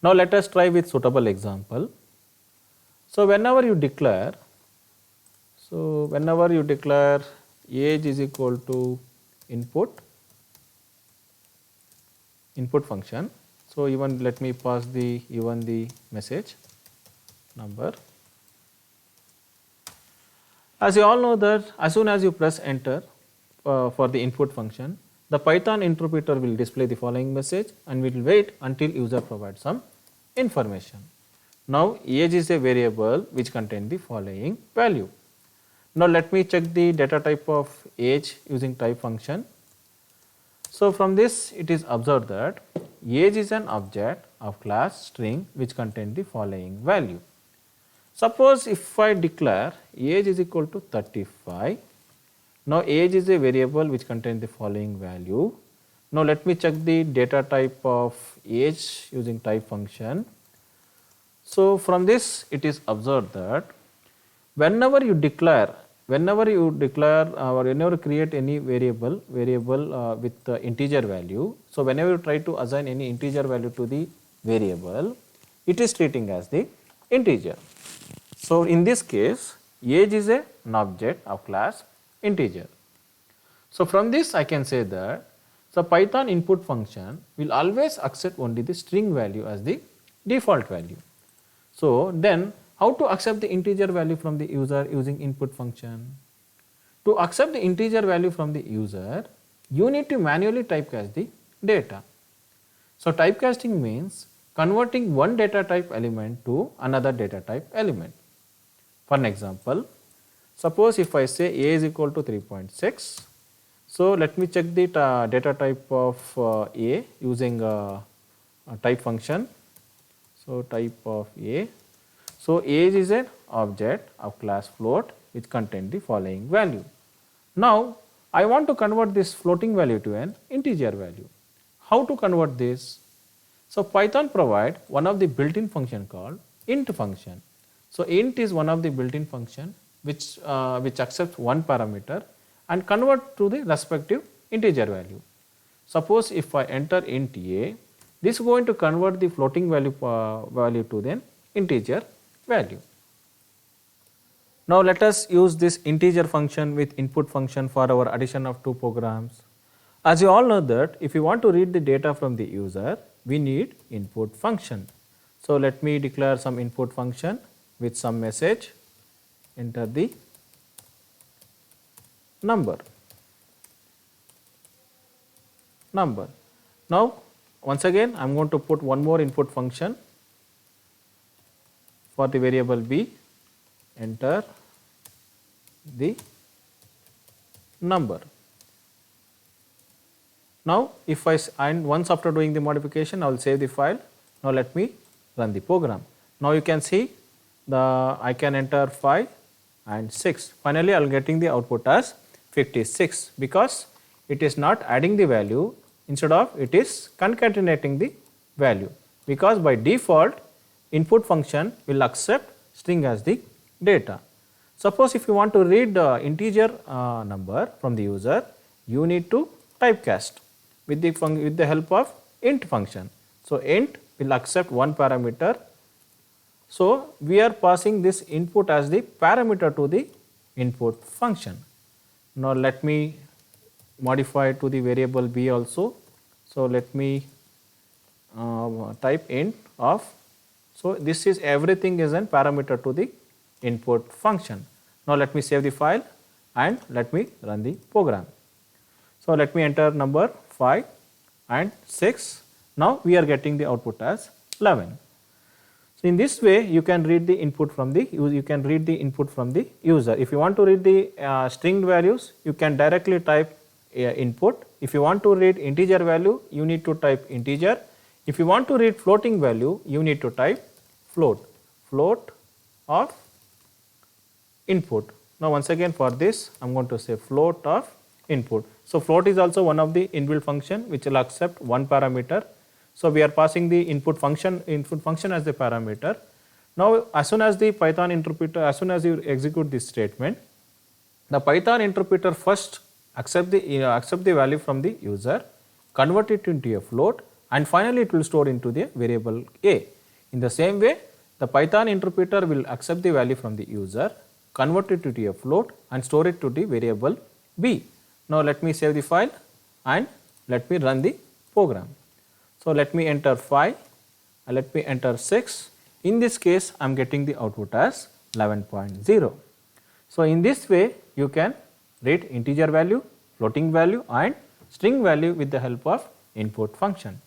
Now let us try with suitable example. So whenever you declare age is equal to input function. So even let me pass the message number. As you all know that as soon as you press enter for the input function, the Python interpreter will display the following message and we will wait until user provides some information. Now age is a variable which contains the following value. Now let me check the data type of age using type function. So from this it is observed that age is an object of class string which contains the following value. Suppose if I declare age is equal to 35, now age is a variable which contains the following value. Now let me check the data type of age using type function. So from this it is observed that whenever you declare or whenever you create any variable with the integer value, so whenever you try to assign any integer value to the variable, it is treating as the integer. So in this case age is an object of class integer. So from this I can say that the Python input function will always accept only the string value as the default value. So then how to accept the integer value from the user using input function? To accept the integer value from the user, you need to manually typecast the data. So typecasting means converting one data type element to another data type element. For an example, suppose if I say a is equal to 3.6, so let me check the data type of a using a type function. So type of a. So age is an object of class float which contains the following value. Now I want to convert this floating value to an integer value. How to convert this? So Python provide one of the built-in function called int function. So int is one of the built-in function which accepts one parameter and convert to the respective integer value. Suppose if I enter int a, this is going to convert the floating value to the integer value. Now let us use this integer function with input function for our addition of two programs. As you all know that if you want to read the data from the user, we need input function. So let me declare some input function with some message, enter the number. Now once again I am going to put one more input function for the variable b, enter the number. Now if and once after doing the modification I will save the file. Now let me run the program. Now you can see I can enter 5 and 6. Finally I am getting the output as 56 because it is not adding the value, instead of it is concatenating the value, because by default input function will accept string as the data. Suppose if you want to read the integer number from the user, you need to typecast with the help of int function. So int will accept one parameter. So we are passing this input as the parameter to the input function. Now let me modify to the variable b also. So let me type int of. So this is everything is a parameter to the input function. Now let me save the file and let me run the program. So let me enter number 5 and 6. Now we are getting the output as 11. So in this way you can read the input from the user. If you want to read the string values, you can directly type input. If you want to read integer value, you need to type integer. If you want to read floating value, you need to type float of input. Now once again for this I am going to say float of input. So float is also one of the inbuilt function which will accept one parameter. So we are passing the input function as the parameter. Now as soon as the Python interpreter, as soon as you execute this statement, the Python interpreter first accept the value from the user, convert it into a float and finally it will store into the variable a. In the same way, the Python interpreter will accept the value from the user, convert it to a float and store it to the variable b. Now let me save the file and let me run the program. So let me enter 5 and let me enter 6. In this case I am getting the output as 11.0. So in this way you can read integer value, floating value and string value with the help of input function.